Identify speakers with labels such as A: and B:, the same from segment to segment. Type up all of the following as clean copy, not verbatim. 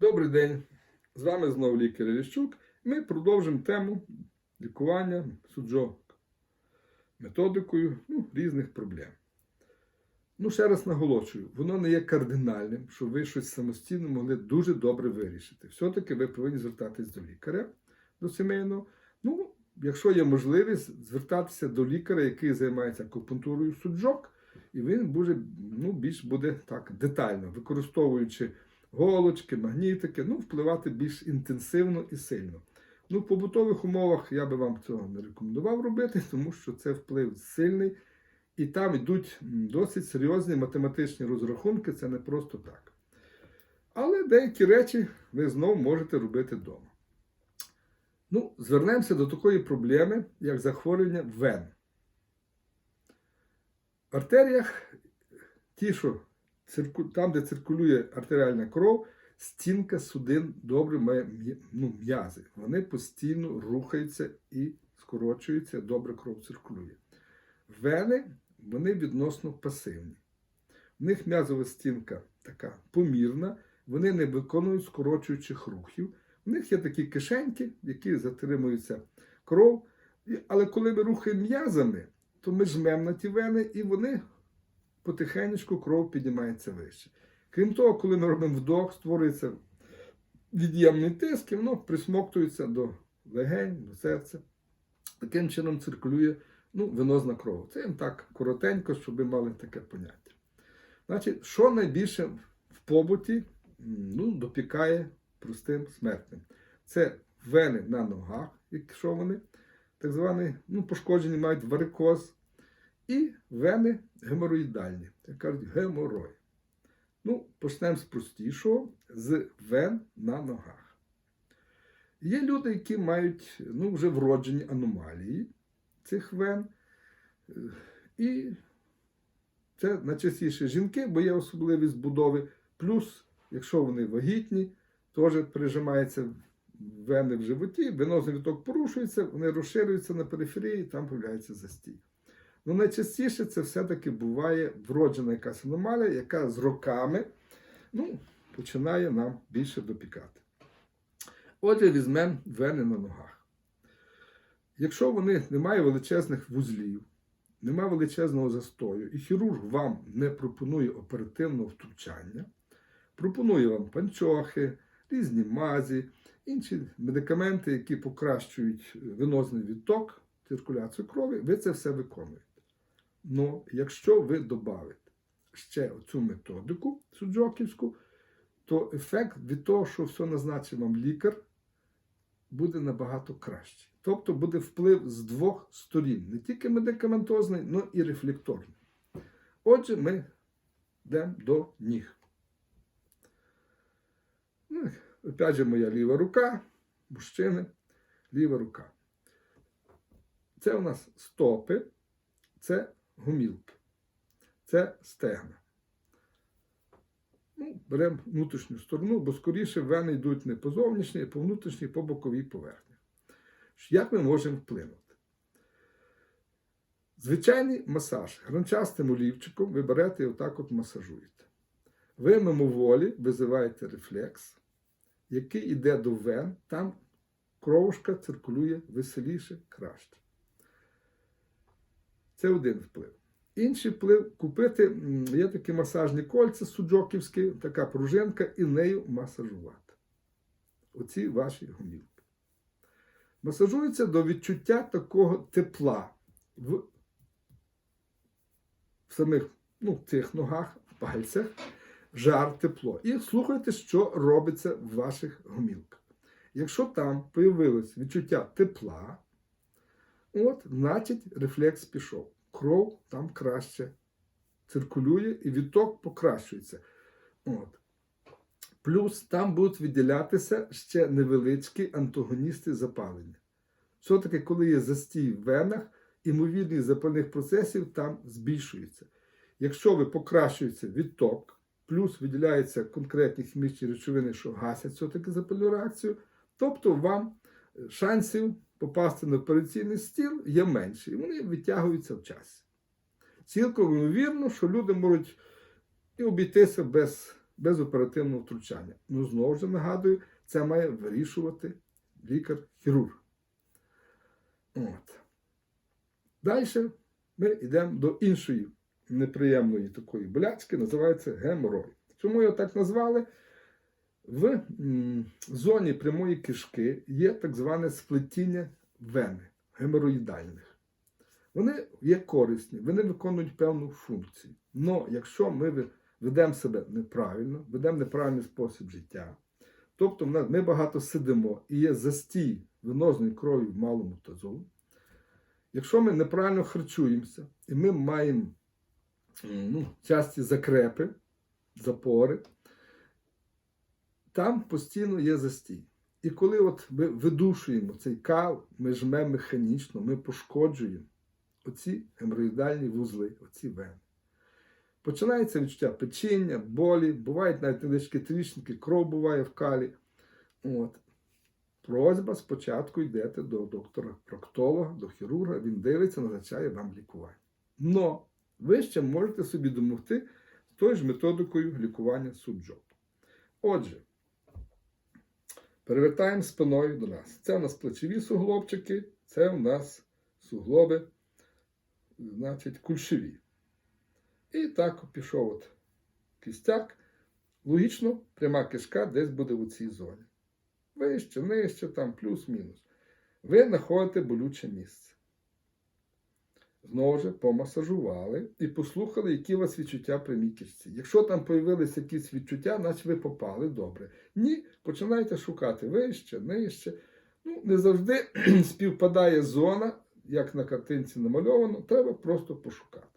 A: Добрий день! З вами знову лікар Ліщук. Ми продовжимо тему лікування суджок методикою різних проблем. Ще раз наголошую, воно не є кардинальним, щоб ви щось самостійно могли дуже добре вирішити. Все-таки ви повинні звертатись до лікаря, до сімейного. Якщо є можливість, звертатися до лікаря, який займається акупунктурою суджок, і він більш буде так детально, використовуючи голочки, магнітики, впливати більш інтенсивно і сильно. В побутових умовах я би вам цього не рекомендував робити, тому що це вплив сильний, і там йдуть досить серйозні математичні розрахунки, це не просто так. Але деякі речі ви знову можете робити вдома. Звернемося до такої проблеми, як захворювання вен. В артеріях, там, де циркулює артеріальна кров, стінка судин добре має м'язи. Вони постійно рухаються і скорочуються, добре кров циркулює. Вени, вони відносно пасивні. В них м'язова стінка така помірна, вони не виконують скорочуючих рухів. В них є такі кишеньки, в які затримується кров. Але коли ми рухаємо м'язами, то ми жмемо на ті вени, і вони потихеньку кров піднімається вище. Крім того, коли ми робимо вдох, створюється від'ємний тиск, і воно присмоктується до легень, до серця. Таким чином циркулює венозна кров. Це їм так коротенько, щоб ви мали таке поняття. Значить, що найбільше в побуті допікає простим смертним? Це вени на ногах, якщо вони так звані пошкоджені, мають варикоз, і вени геморроїдальні, як кажуть, геморой. Почнемо з простішого, з вен на ногах. Є люди, які мають вже вроджені аномалії цих вен, і це найчастіше жінки, бо є особливість будови, плюс, якщо вони вагітні, теж прижимаються вени в животі, венозний відток порушується, вони розширюються на периферії, там з'являється застій. Найчастіше це все-таки буває вроджена якась аномалія, яка з роками починає нам більше допікати. Отже, візьмемо вени на ногах. Якщо вони не мають величезних вузлів, немає величезного застою, і хірург вам не пропонує оперативного втручання, пропонує вам панчохи, різні мазі, інші медикаменти, які покращують венозний відток, циркуляцію крові, ви це все виконуєте. Якщо ви додавите ще цю методику суджоківську, то ефект від того, що все назначив вам лікар, буде набагато кращий. Тобто буде вплив з двох сторін. Не тільки медикаментозний, але і рефлекторний. Отже, ми йдемо до ніг. Опять же, моя ліва рука, мужчини, ліва рука. Це у нас стопи, це гомілки, це стегна. Беремо внутрішню сторону, бо скоріше вени йдуть не по зовнішній, а по внутрішній, по боковій поверхні. Як ми можемо вплинути? Звичайний масаж. Гранчастим олівчиком ви берете і отак масажуєте. Ви мимоволі визиваєте рефлекс, який йде до вен, там кровушка циркулює веселіше, краще. Це один вплив. Інший вплив – купити, є такі масажні кольця суджоківські, така пружинка, і нею масажувати. Оці ваші гомілки. Масажується до відчуття такого тепла в самих цих ногах, в пальцях, жар, тепло. І слухайте, що робиться в ваших гомілках. Якщо там появилось відчуття тепла, значить рефлекс пішов. Кров там краще циркулює і відток покращується. Плюс там будуть виділятися ще невеличкі антагоністи запалення. Все-таки, коли є застій в венах, імовірність запальних процесів там збільшується. Якщо ви покращується відток, плюс виділяються конкретні хімічні речовини, що гасять все-таки запальну реакцію, тобто вам шансів попасти на операційний стіл є менше, і вони відтягуються в часі. Цілком ймовірно, що люди можуть і обійтися без без оперативного втручання. Ну, знову ж нагадую, це має вирішувати лікар-хірург. От. Далі ми йдемо до іншої неприємної такої болячки, називається геморой. Чому його так назвали? В зоні прямої кишки є так зване сплетіння вени геморроїдальних. Вони є корисні, вони виконують певну функцію. Але якщо ми ведемо себе неправильно, ведемо неправильний спосіб життя, тобто ми багато сидимо і є застій венозної крові в малому тазу, якщо ми неправильно харчуємося і ми маємо часті закрепи, запори, там постійно є застій. І коли от ми видушуємо цей кал, ми жмемо механічно, ми пошкоджуємо оці геморроїдальні вузли, оці вени. Починається відчуття печіння, болі, бувають навіть невеличкі тріщинки, кров буває в калі. От. Просьба спочатку йдете до доктора-проктолога, до хірурга, він дивиться, назначає вам лікування. Но ви ще можете собі допомогти з тою ж методикою лікування суджоп. Отже, перевертаємо спиною до нас. Це у нас плечові суглобчики, це у нас суглоби, значить, кульшові. І так пішов от кістяк. Логічно, пряма кишка десь буде у цій зоні. Вище, нижче, там плюс-мінус. Ви знаходите болюче місце. Знову ж помасажували і послухали, які у вас відчуття при прямій кишці. Якщо там з'явилися якісь відчуття, наче ви попали добре. Ні, починайте шукати вище, нижче. Не завжди співпадає зона, як на картинці намальовано, треба просто пошукати.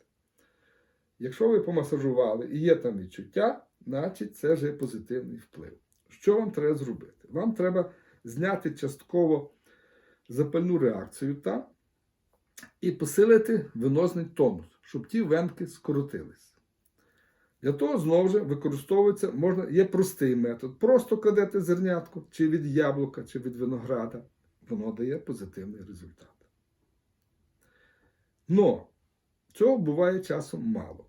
A: Якщо ви помасажували і є там відчуття, значить це вже позитивний вплив. Що вам треба зробити? Вам треба зняти частково запальну реакцію там і посилити венозний тонус, щоб ті венки скоротились. Для того, знову ж, використовується, є простий метод. Просто кладете зернятко, чи від яблука, чи від винограда. Воно дає позитивний результат. Но цього буває часом мало.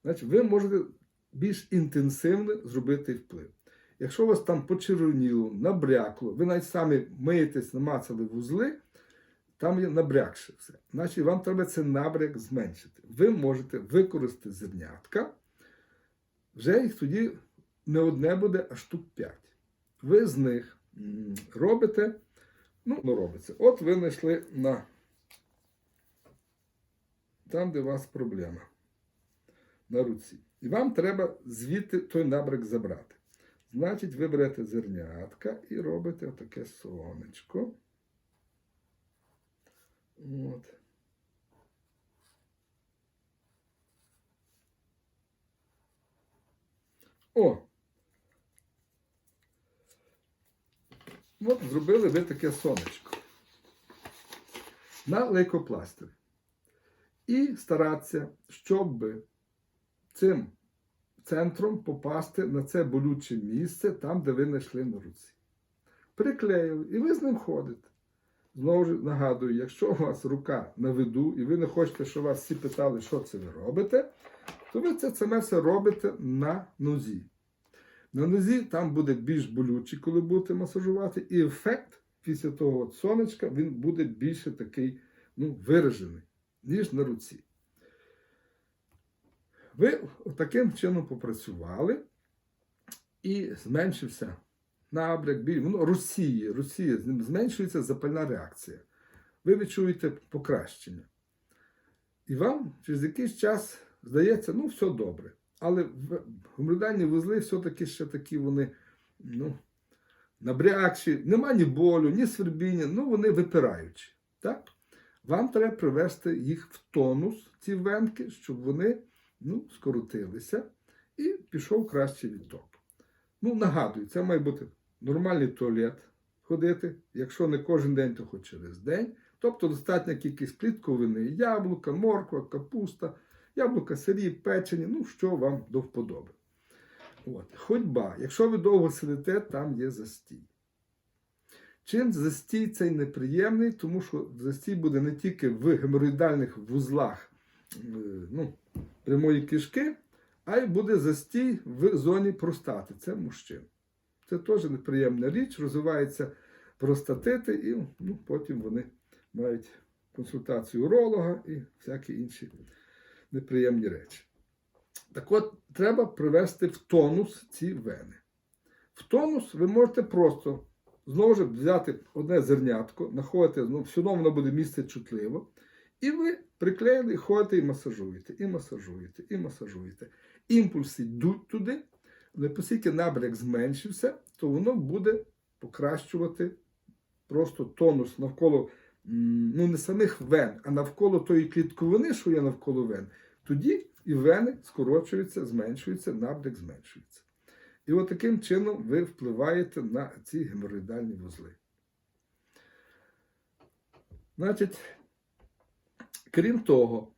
A: Значить, ви можете більш інтенсивно зробити вплив. Якщо у вас там почервоніло, набрякло, ви навіть самі миєтесь, намацали вузли, там є набрякше все. Значить, вам треба цей набряк зменшити. Ви можете використати зернятка, вже їх тоді не одне буде, а штук 5. Ви з них робите, робиться. От ви знайшли там, де у вас проблема, на руці. І вам треба звідти той набряк забрати. Значить, ви берете зернятка і робите отаке сонечко. От. От зробили ви таке сонечко на лейкопластирі. І старатися, щоб цим центром попасти на це болюче місце, там, де ви знайшли на руці. Приклеїли, і ви з ним ходите. Знову ж нагадую, якщо у вас рука на виду, і ви не хочете, щоб вас всі питали, що це ви робите, то ви це саме все робите на нозі. На нозі там буде більш болюче, коли будете масажувати, і ефект після того сонечка, він буде більше такий, виражений, ніж на руці. Ви таким чином попрацювали, і зменшився набряк, розсіє, зменшується запальна реакція. Ви відчуєте покращення. І вам через якийсь час здається, все добре. Але геморроїдальні вузли все-таки ще такі вони, набрякші, нема ні болю, ні свербіння, вони випираючі. Так? Вам треба привести їх в тонус, ці венки, щоб вони скоротилися і пішов кращий відток. Нагадую, це має бути нормальний туалет ходити, якщо не кожен день, то хоч через день. Тобто достатня кількість клітковини, яблука, морква, капуста, яблука сирі, печені, що вам до вподоби. Ходьба. Якщо ви довго сидите, там є застій. Чим застій цей неприємний? Тому що застій буде не тільки в геморроїдальних вузлах прямої кишки, а й буде застій в зоні простати. Це мужчин. Це теж неприємна річ, розвиваються простатити, і потім вони мають консультацію уролога і всякі інші неприємні речі. Так от, треба привести в тонус ці вени. В тонус ви можете просто, знову ж, взяти одне зернятко, знаходите, все одно воно буде місце чутливо, і ви приклеїли, ходите і масажуєте, і масажуєте, і масажуєте. Імпульси йдуть туди, але оскільки набряк зменшився, то воно буде покращувати просто тонус навколо, не самих вен, а навколо тої клітковини, що є навколо вен. Тоді і вени скорочуються, зменшуються, набряк зменшується. І от таким чином ви впливаєте на ці геморроїдальні вузли. Значить, крім того,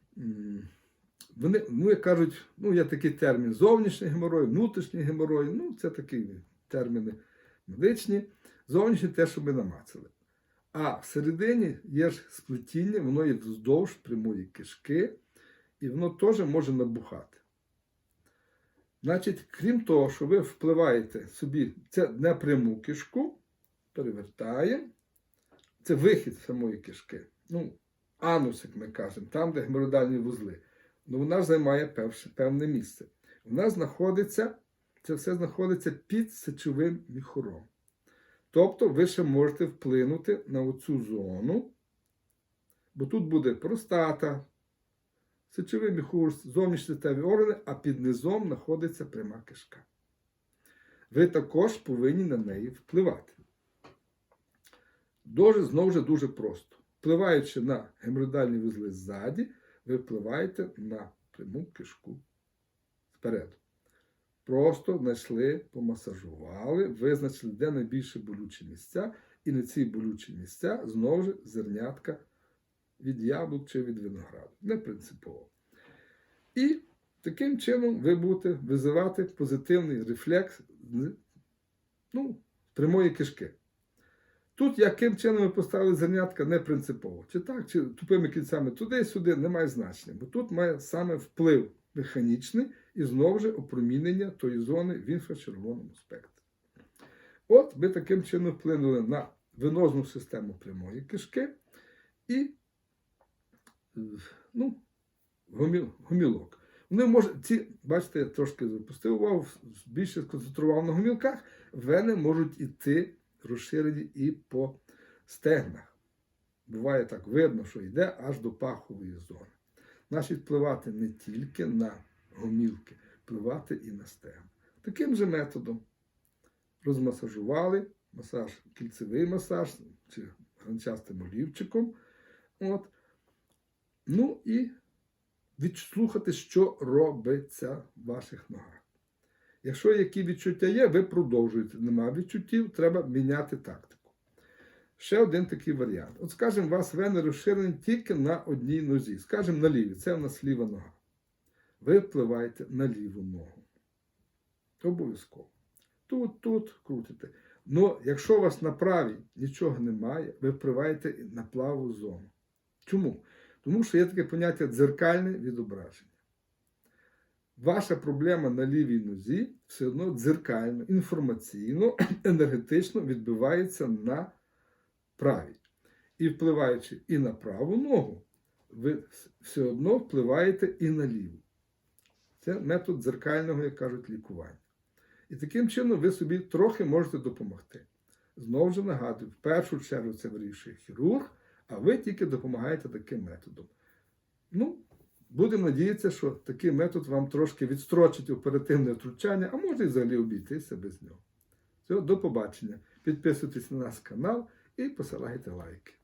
A: вони, як кажуть, є такий термін зовнішній геморой, внутрішній геморой, це такі терміни медичні. Зовнішній те, що ми намацали. А всередині є ж сплетіння, воно є вздовж прямої кишки, і воно теж може набухати. Значить, крім того, що ви впливаєте собі, це на пряму кишку, перевертаємо, це вихід самої кишки. Анус, як ми кажемо, там, де геморроїдальні вузли. Вона ж займає певне місце. Вона знаходиться, це все знаходиться під сечовим міхуром. Тобто ви ще можете вплинути на оцю зону, бо тут буде простата, сечовий міхур, зовнішні статеві органи, а під низом знаходиться пряма кишка. Ви також повинні на неї впливати. Знову ж дуже просто. Впливаючи на геморроїдальні вузли ззаді, ви впливаєте на пряму кишку спереду. Просто знайшли, помасажували, визначили, де найбільше болючі місця, і на ці болючі місця, знову ж, зернятка від яблук чи від винограду. Не принципово. І таким чином ви будете визивати позитивний рефлекс прямої кишки. Тут, яким чином ви поставили зернятка, не принципово. Чи так, чи тупими кінцями туди-сюди, не має значення. Бо тут має саме вплив механічний і знову ж опромінення тої зони в інфрачервоному спектрі. От ви таким чином вплинули на венозну систему прямої кишки і гомілок. Вони можуть, бачите, я трошки запустив увагу, більше сконцентрував на гомілках, вени можуть іти розширені і по стегнах. Буває так видно, що йде аж до пахової зони. Значить, впливати не тільки на гомілки, впливати і на стегна. Таким же методом розмасажували, кільцевий масаж, чи гранчастим олівчиком. І відслухати, що робиться в ваших ногах. Якщо які відчуття є, ви продовжуєте. Нема відчуттів, треба міняти тактику. Ще один такий варіант. От, скажімо, у вас вени розширені тільки на одній нозі. Скажімо, на лівій. Це у нас ліва нога. Ви впливаєте на ліву ногу. Обов'язково. Тут крутите. Но якщо у вас на правій нічого немає, ви впливаєте на праву зону. Чому? Тому що є таке поняття дзеркальне відображення. Ваша проблема на лівій нозі все одно дзеркально, інформаційно, енергетично відбивається на правій. І впливаючи і на праву ногу, ви все одно впливаєте і на ліву. Це метод дзеркального, як кажуть, лікування. І таким чином ви собі трохи можете допомогти. Знову ж нагадую, в першу чергу це вирішує хірург, а ви тільки допомагаєте таким методом. Будемо надіятися, що такий метод вам трошки відстрочить оперативне втручання, а може і взагалі обійтися без нього. Все, до побачення. Підписуйтесь на наш канал і посилайте лайки.